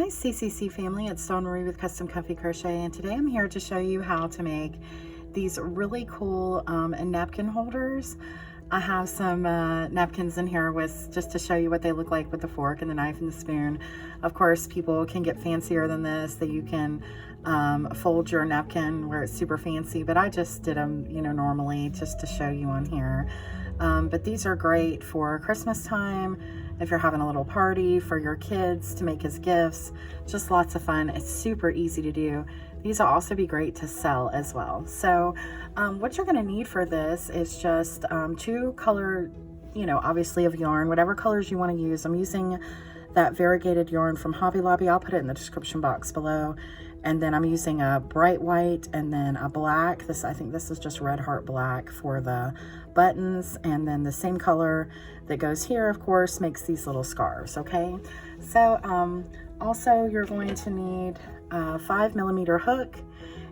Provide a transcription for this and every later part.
Hi CCC family, it's Dawn Marie with Custom Comfy Crochet, and today I'm here to show you how to make these really cool napkin holders. I have some napkins in here with just to show you what they look like with the fork and the knife and the spoon. Of course, people can get fancier than this, that you can fold your napkin where it's super fancy, but I just did them, you know, normally just to show you on here. But these are great for Christmas time, if you're having a little party for your kids to make as gifts. Just lots of fun. It's super easy to do. These will also be great to sell as well. So what you're going to need for this is just two color, you know, obviously of yarn, whatever colors you want to use. I'm using that variegated yarn from Hobby Lobby. I'll put it in the description box below. And then I'm using a bright white and then a black. I think this is just Red Heart Black for the buttons. And then the same color that goes here, of course, makes these little scarves, okay? So also you're going to need a 5mm hook,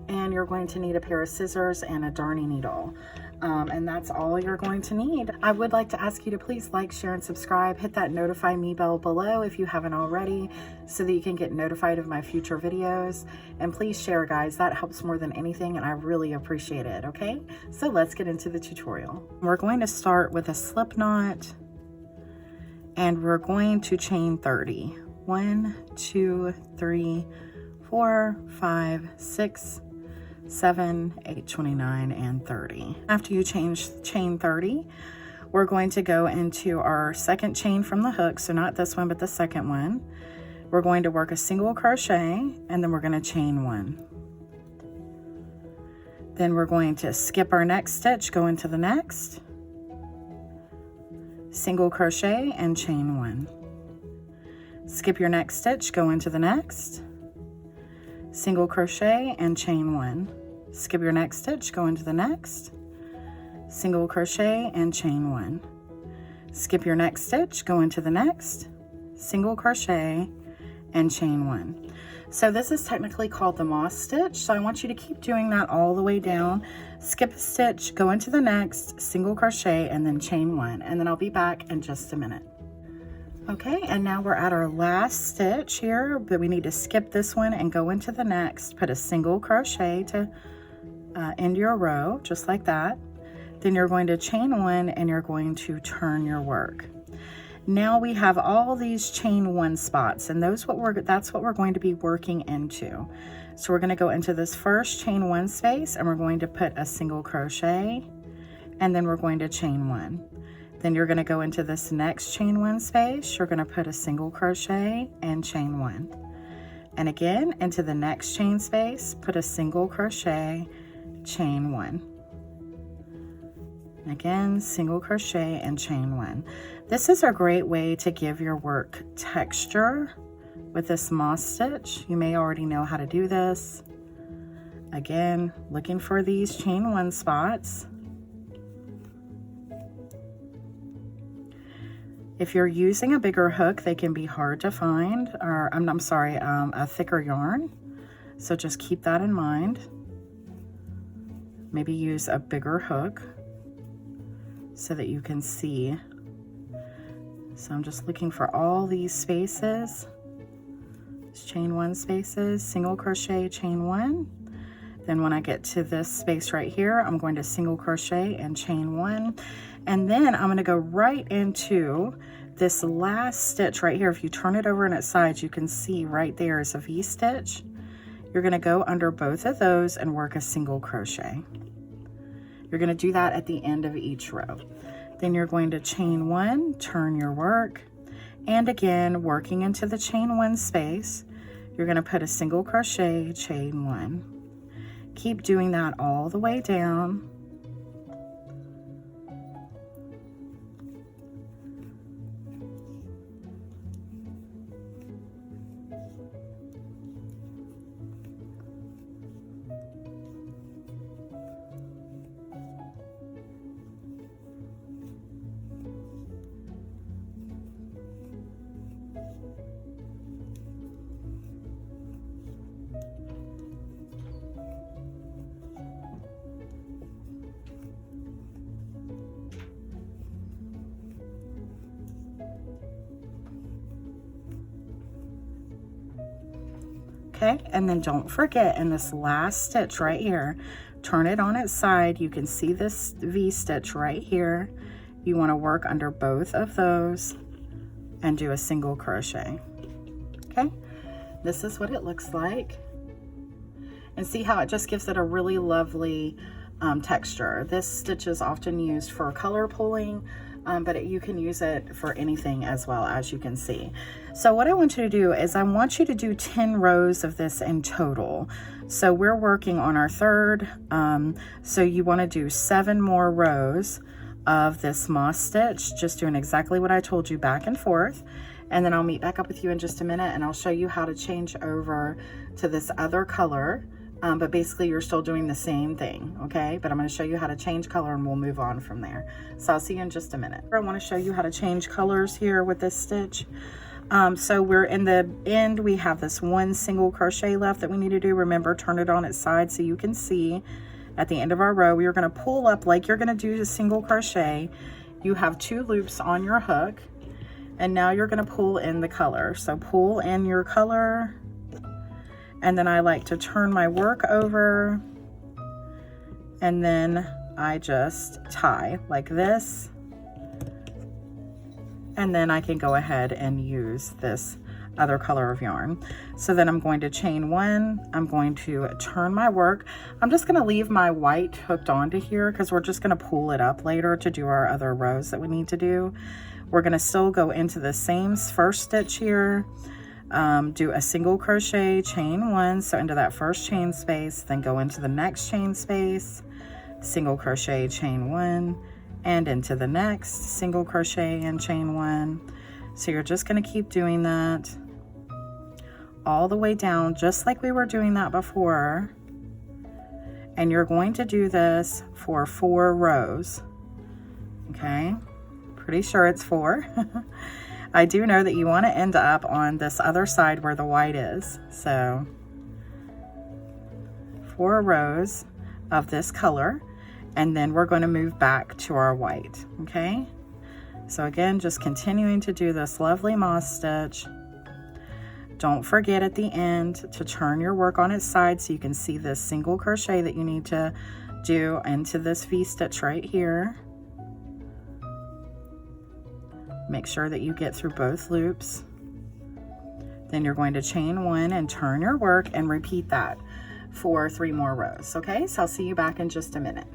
and you're going to need a pair of scissors and a darning needle. And that's all you're going to need. I would like to ask you to please like, share, and subscribe. Hit that notify me bell below if you haven't already, so that you can get notified of my future videos. And please share, guys. That helps more than anything, and I really appreciate it, okay? So let's get into the tutorial. We're going to start with a slip knot, and we're going to chain 30. 1, 2, 3, 4, 5, 6, 7, 8, 29, and 30. After you chain 30, we're going to go into our second chain from the hook, so not this one but the second one. We're going to work a single crochet, and then we're going to chain 1. Then we're going to skip our next stitch, go into the next, single crochet and chain 1. Skip your next stitch, go into the next, single crochet and chain 1. Skip your next stitch, go into the next, single crochet and chain 1. Skip your next stitch, go into the next, single crochet and chain 1. So this is technically called the moss stitch, so I want you to keep doing that all the way down. Skip a stitch, go into the next, single crochet, and then chain 1, and then I'll be back in just a minute. Okay, and now we're at our last stitch here, but we need to skip this one and go into the next. Put a single crochet to end your row, just like that. Then you're going to chain 1 and you're going to turn your work. Now we have all these chain 1 spots, and that's what we're going to be working into. So we're going to go into this first chain 1 space, and we're going to put a single crochet, and then we're going to chain 1. Then you're going to go into this next chain 1 space, you're going to put a single crochet and chain 1. And again, into the next chain space, put a single crochet, chain 1. Again, single crochet and chain 1. This is a great way to give your work texture with this moss stitch. You may already know how to do this. Again, looking for these chain 1 spots. If you're using a bigger hook, they can be hard to find, or I'm sorry, a thicker yarn. So just keep that in mind. Maybe use a bigger hook so that you can see. So I'm just looking for all these spaces. Chain 1 spaces, single crochet, chain 1. Then when I get to this space right here, I'm going to single crochet and chain 1. And then I'm going to go right into this last stitch right here. If you turn it over on its sides, you can see right there is a V-stitch. You're going to go under both of those and work a single crochet. You're going to do that at the end of each row. Then you're going to chain 1, turn your work, and again, working into the chain 1 space, you're going to put a single crochet, chain 1. Keep doing that all the way down. Okay, and then don't forget in this last stitch right here, turn it on its side. You can see this V stitch right here. You want to work under both of those and do a single crochet. Okay, this is what it looks like. And see how it just gives it a really lovely texture. This stitch is often used for color pulling, but you can use it for anything as well, as you can see. So what I want you to do is I want you to do 10 rows of this in total. So we're working on our third, so you want to do 7 more rows of this moss stitch, just doing exactly what I told you, back and forth. And then I'll meet back up with you in just a minute and I'll show you how to change over to this other color. But basically you're still doing the same thing, okay? But I'm going to show you how to change color and we'll move on from there. So I'll see you in just a minute. I want to show you how to change colors here with this stitch. So we're in the end, we have this 1 single crochet left that we need to do. Remember, turn it on its side so you can see at the end of our row. We are going to pull up like you're going to do a single crochet. You have 2 loops on your hook, and now you're going to pull in the color. So pull in your color. And then I like to turn my work over and then I just tie like this. And then I can go ahead and use this other color of yarn. So then I'm going to chain 1. I'm going to turn my work. I'm just going to leave my white hooked onto here because we're just going to pull it up later to do our other rows that we need to do. We're going to still go into the same first stitch here. Do a single crochet, chain 1, so into that first chain space, then go into the next chain space, single crochet, chain 1, and into the next, single crochet and chain 1. So you're just going to keep doing that all the way down, just like we were doing that before. And you're going to do this for 4 rows. Okay, pretty sure it's 4. I do know that you want to end up on this other side where the white is. So 4 rows of this color, and then we're going to move back to our white. Okay, so again, just continuing to do this lovely moss stitch. Don't forget at the end to turn your work on its side so you can see this single crochet that you need to do into this V stitch right here. Make sure that you get through both loops. Then you're going to chain 1 and turn your work and repeat that for 3 more rows. Okay, so I'll see you back in just a minute.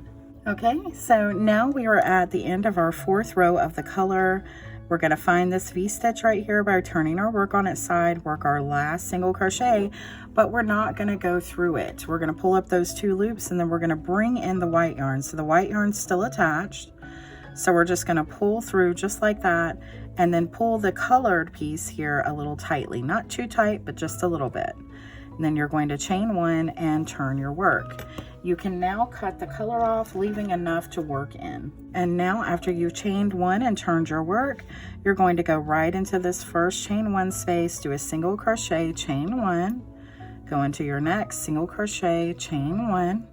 Okay, so now we are at the end of our 4th row of the color. We're going to find this V stitch right here by turning our work on its side, work our last single crochet, but we're not going to go through it. We're going to pull up those 2 loops and then we're going to bring in the white yarn. So the white yarn's still attached. So we're just going to pull through just like that and then pull the colored piece here a little tightly, not too tight, but just a little bit. And then you're going to chain 1 and turn your work. You can now cut the color off, leaving enough to work in. And now after you've chained 1 and turned your work, you're going to go right into this first chain 1 space, do a single crochet, chain 1, go into your next single crochet, chain 1,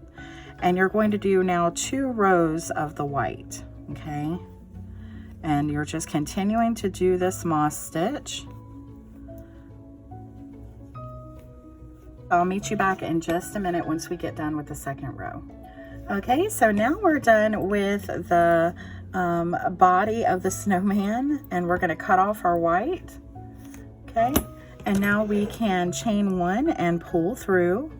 and you're going to do now 2 rows of the white. Okay, and you're just continuing to do this moss stitch. I'll meet you back in just a minute once we get done with the 2nd row. Okay, so now we're done with the body of the snowman, and we're going to cut off our white. Okay, and now we can chain 1 and pull through.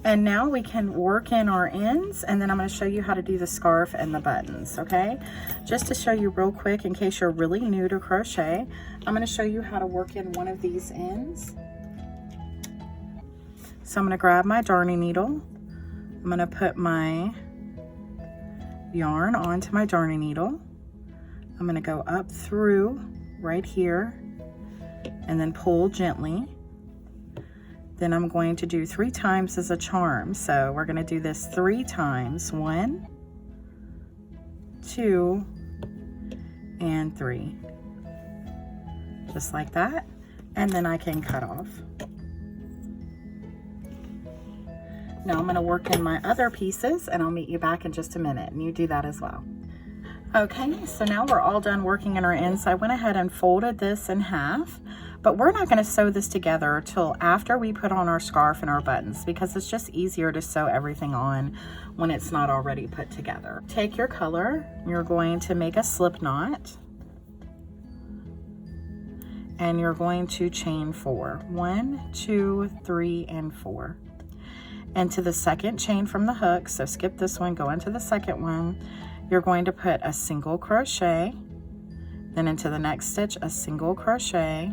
And now we can work in our ends, and then I'm going to show you how to do the scarf and the buttons, okay? Just to show you real quick, in case you're really new to crochet, I'm going to show you how to work in one of these ends. So I'm going to grab my darning needle. I'm going to put my yarn onto my darning needle. I'm going to go up through right here and then pull gently. Then I'm going to do 3 times as a charm. So we're going to do this 3 times. 1, 2, and 3. Just like that. And then I can cut off. Now I'm going to work in my other pieces and I'll meet you back in just a minute, and you do that as well. Okay, so now we're all done working in our ends. So I went ahead and folded this in half, but we're not going to sew this together till after we put on our scarf and our buttons, because it's just easier to sew everything on when it's not already put together. Take your color, you're going to make a slip knot, and you're going to chain 4. 1, 2, 3, and 4. Into the second chain from the hook, so skip this one, go into the second one. You're going to put a single crochet, then into the next stitch a single crochet,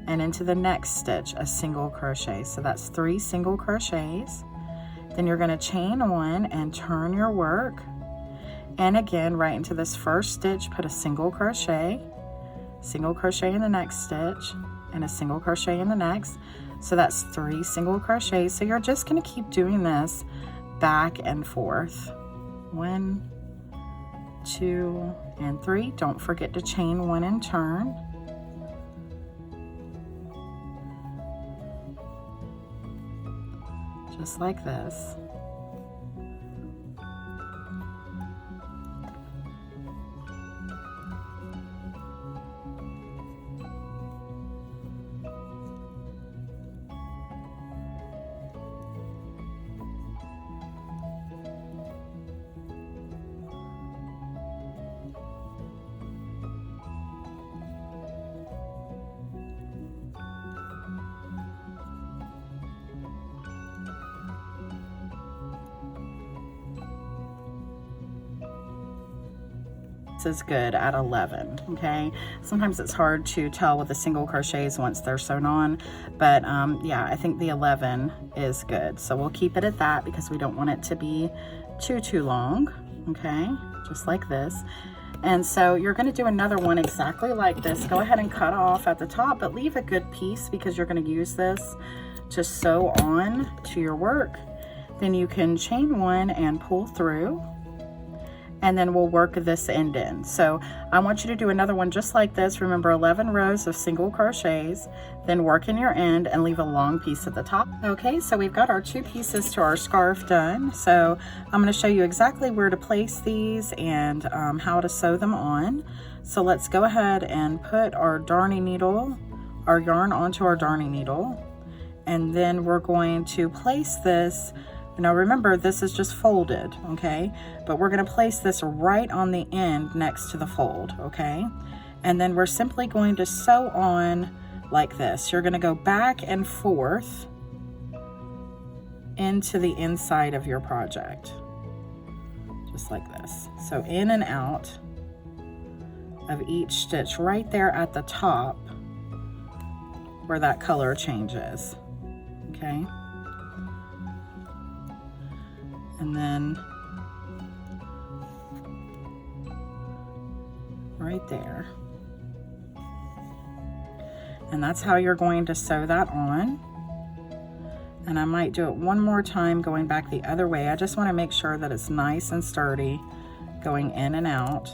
and into the next stitch a single crochet. So that's 3 single crochets. Then you're going to chain 1 and turn your work, and again right into this first stitch put a single crochet in the next stitch, and a single crochet in the next. So that's 3 single crochets. So you're just going to keep doing this back and forth. 1, 2, and 3. Don't forget to chain 1 and turn. Just like this. Is good at 11. Okay, sometimes it's hard to tell with the single crochets once they're sewn on, but yeah, I think the 11 is good, so we'll keep it at that because we don't want it to be too long. Okay, just like this. And so you're going to do another one exactly like this. Go ahead and cut off at the top, but leave a good piece because you're going to use this to sew on to your work. Then you can chain 1 and pull through, and then we'll work this end in. So I want you to do another one just like this. Remember, 11 rows of single crochets, then work in your end and leave a long piece at the top. Okay, so we've got our 2 pieces to our scarf done. So I'm going to show you exactly where to place these and how to sew them on. So let's go ahead and put our darning needle, our yarn onto our darning needle, and then we're going to place this. Now remember, this is just folded, okay? But we're going to place this right on the end next to the fold, okay? And then we're simply going to sew on like this. You're going to go back and forth into the inside of your project, just like this. So in and out of each stitch right there at the top where that color changes, okay? And then right there. And that's how you're going to sew that on. And I might do it one more time going back the other way. I just want to make sure that it's nice and sturdy going in and out.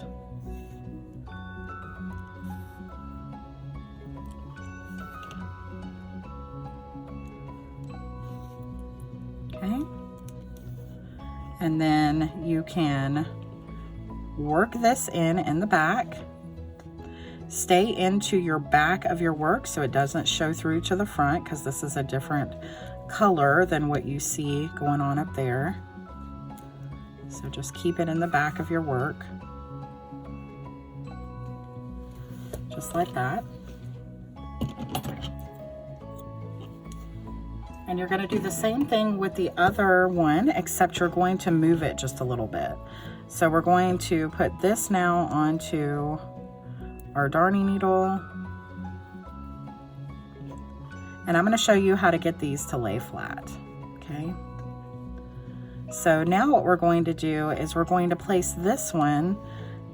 Okay. And then you can work this in the back. Stay into your back of your work so it doesn't show through to the front, because this is a different color than what you see going on up there. So just keep it in the back of your work, just like that. And you're going to do the same thing with the other one, except you're going to move it just a little bit. So we're going to put this now onto our darning needle. And I'm going to show you how to get these to lay flat. Okay. So now what we're going to do is we're going to place this one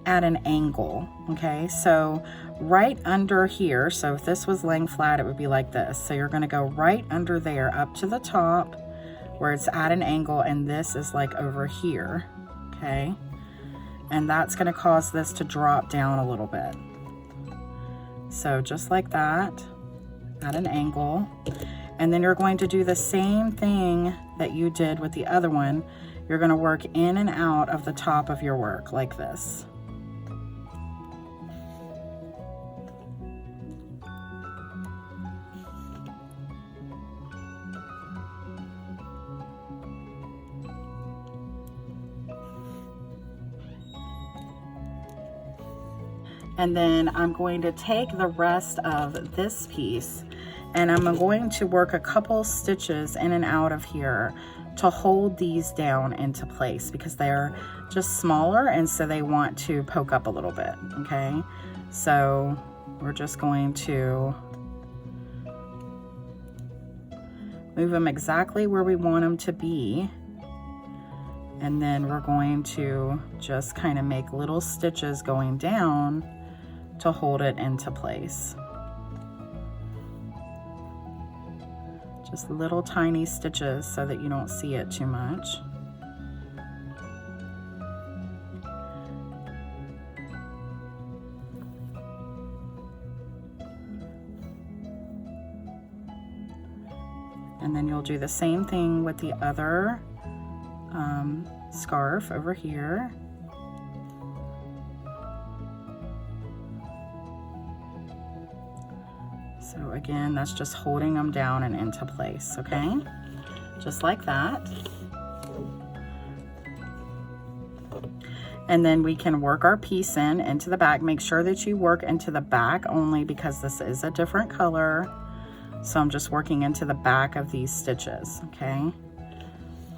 at an angle. Okay. So right under here, so if this was laying flat, it would be like this. So you're going to go right under there up to the top where it's at an angle, and this is like over here. Okay. And that's going to cause this to drop down a little bit. So just like that, at an angle. And then you're going to do the same thing that you did with the other one. You're going to work in and out of the top of your work like this. And then I'm going to take the rest of this piece and I'm going to work a couple stitches in and out of here to hold these down into place because they're just smaller and so they want to poke up a little bit, okay? So we're just going to move them exactly where we want them to be. And then we're going to just kind of make little stitches going down to hold it into place. Just little tiny stitches so that you don't see it too much. And then you'll do the same thing with the other scarf over here. So again, that's just holding them down and into place, okay? Just like that. And then we can work our piece into the back. Make sure that you work into the back only because this is a different color. So I'm just working into the back of these stitches, okay?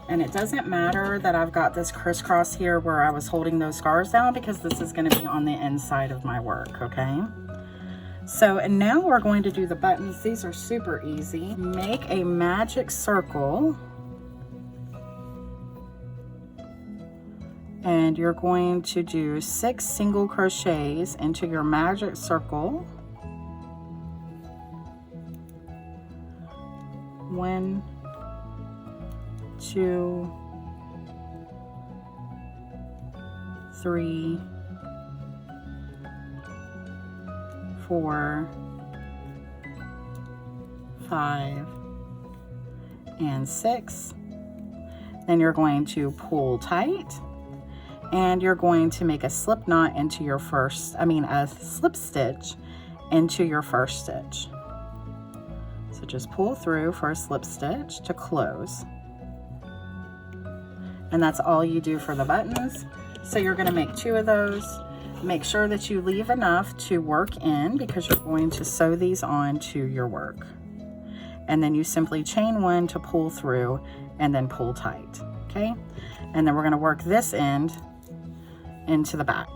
And it doesn't matter that I've got this crisscross here where I was holding those scarves down because this is going to be on the inside of my work, okay? So, and now we're going to do the buttons. These are super easy. Make a magic circle. And you're going to do 6 single crochets into your magic circle. 1, 2, 3, 4, 5, and 6. Then you're going to pull tight and you're going to make a slip knot into your a slip stitch into your first stitch. So just pull through for a slip stitch to close. And that's all you do for the buttons. So you're going to make 2 of those. Make sure that you leave enough to work in because you're going to sew these on to your work. And then you simply chain 1 to pull through and then pull tight, okay? And then we're going to work this end into the back.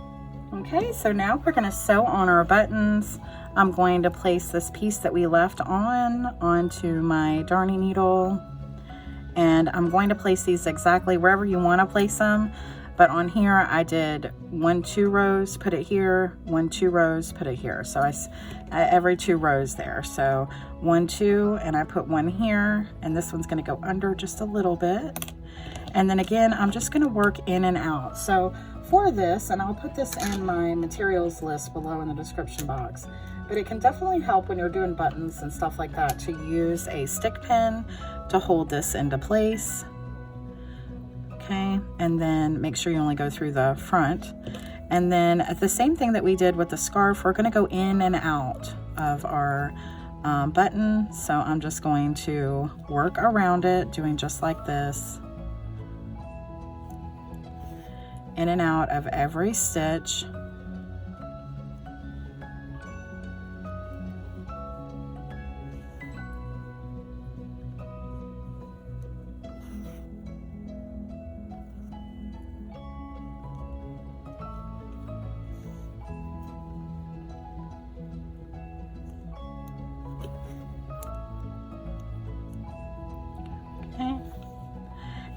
Okay, so now we're going to sew on our buttons. I'm going to place this piece that we left onto my darning needle. And I'm going to place these exactly wherever you want to place them. But on here, I did 1, 2 rows, put it here, 1, 2 rows, put it here. So every 2 rows there. So 1, 2, and I put 1 here, and this one's going to go under just a little bit. And then again, I'm just going to work in and out. So for this, and I'll put this in my materials list below in the description box, but it can definitely help when you're doing buttons and stuff like that to use a stick pin to hold this into place. Okay, and then make sure you only go through the front. And then the same thing that we did with the scarf, we're going to go in and out of our button. So I'm just going to work around it, doing just like this. In and out of every stitch.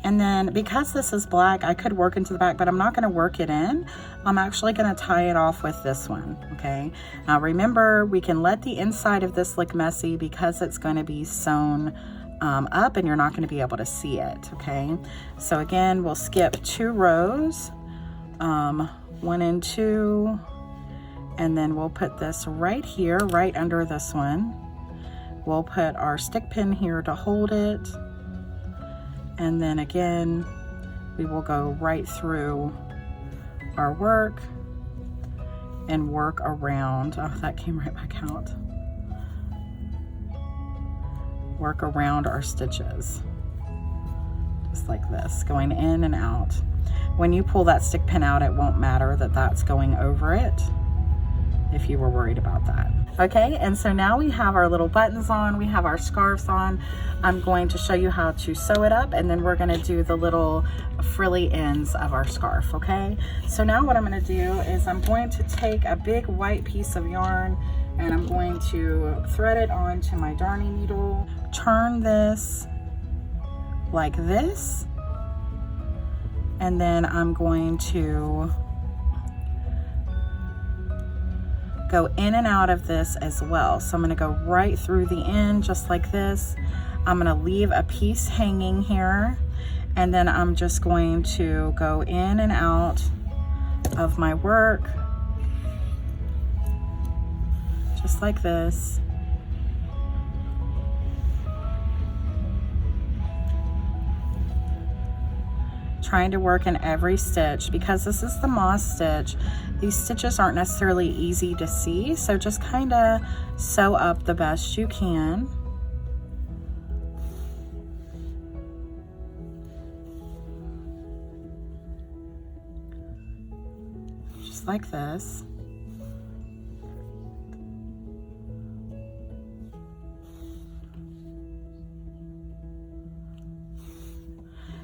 And then because this is black, I could work into the back, but I'm not going to work it in. I'm actually going to tie it off with this one, okay? Now remember, we can let the inside of this look messy because it's going to be sewn up and you're not going to be able to see it, okay? So again, we'll skip 2 rows, 1 and 2, and then we'll put this right here, right under this one. We'll put our stick pin here to hold it. And then again, we will go right through our work and work around. Oh, that came right back out. Work around our stitches. Just like this, going in and out. When you pull that stick pin out, it won't matter that that's going over it. if you were worried about that. Okay, and so now we have our little buttons on, we have our scarves on. I'm going to show you how to sew it up, and then we're gonna do the little frilly ends of our scarf, okay? So now what I'm gonna do is I'm going to take a big white piece of yarn, and I'm going to thread it onto my darning needle, turn this like this, and then I'm going to go in and out of this as well. So I'm going to go right through the end just like this. I'm going to leave a piece hanging here, and then I'm just going to go in and out of my work just like this. Trying to work in every stitch. Because this is the moss stitch, these stitches aren't necessarily easy to see, so just kind of sew up the best you can. Just like this.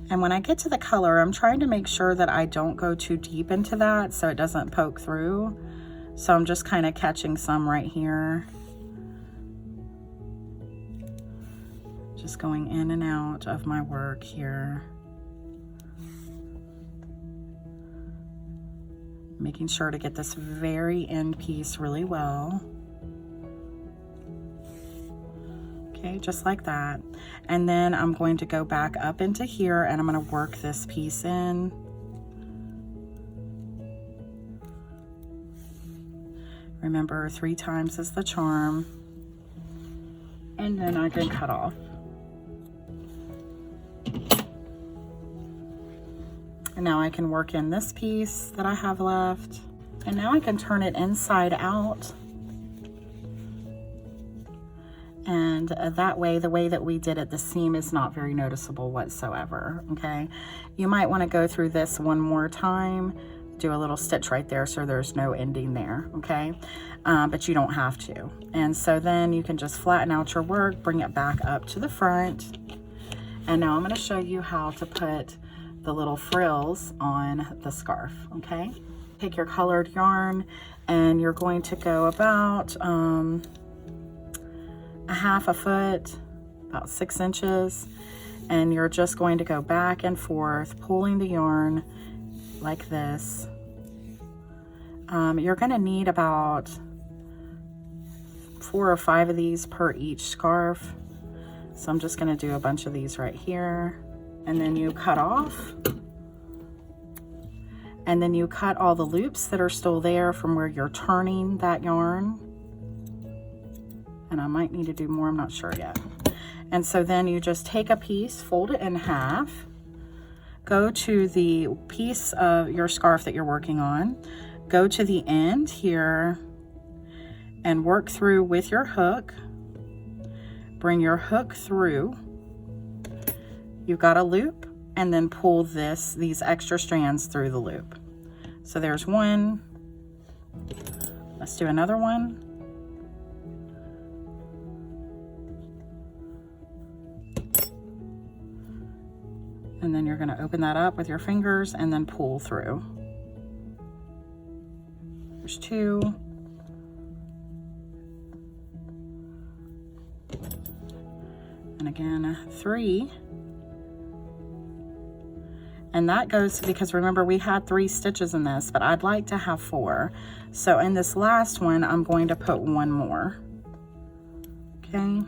And when I get to the color, I'm trying to make sure that I don't go too deep into that so it doesn't poke through. So I'm just kind of catching some right here. Just going in and out of my work here. Making sure to get this very end piece really well. Okay, just like that. And then I'm going to go back up into here, and I'm going to work this piece in. Remember, 3 times is the charm. And then I can cut off. And now I can work in this piece that I have left. And now I can turn it inside out. And that way, the way that we did it, the seam is not very noticeable whatsoever, okay? You might want to go through this one more time, do a little stitch right there so there's no ending there, okay? But you don't have to. And so then you can just flatten out your work, bring it back up to the front. And now I'm going to show you how to put the little frills on the scarf, okay? Take your colored yarn, and you're going to go about a half a foot, about 6 inches, and you're just going to go back and forth, pulling the yarn like this. You're going to need about 4 or 5 of these per each scarf. So I'm just going to do a bunch of these right here, and then you cut off, and then you cut all the loops that are still there from where you're turning that yarn. And I might need to do more, I'm not sure yet. And so then you just take a piece, fold it in half, go to the piece of your scarf that you're working on, go to the end here, and work through with your hook. Bring your hook through. You've got a loop, and then pull these extra strands through the loop. So there's one. Let's do another one. And then you're going to open that up with your fingers and then pull through. There's 2. And again, 3. And that goes because remember we had 3 stitches in this, but I'd like to have 4. So in this last one, I'm going to put 1 more. Okay.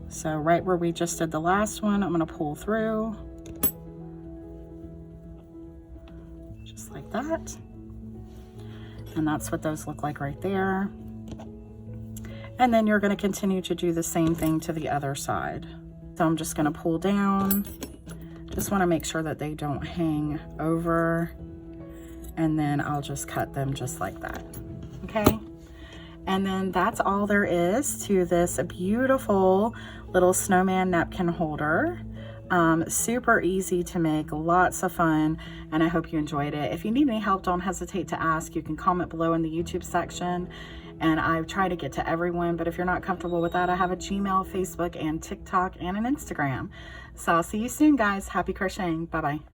So right where we just did the last one, I'm going to pull through. Just like that. And that's what those look like right there. And then you're going to continue to do the same thing to the other side. So I'm just going to pull down. Just want to make sure that they don't hang over. And then I'll just cut them just like that. Okay. And then that's all there is to this beautiful little snowman napkin holder. Super easy to make, lots of fun, and I hope you enjoyed it. If you need any help, don't hesitate to ask. You can comment below in the YouTube section, and I try to get to everyone, but if you're not comfortable with that, I have a Gmail, Facebook, and TikTok, and an Instagram. So I'll see you soon, guys. Happy crocheting. Bye-bye.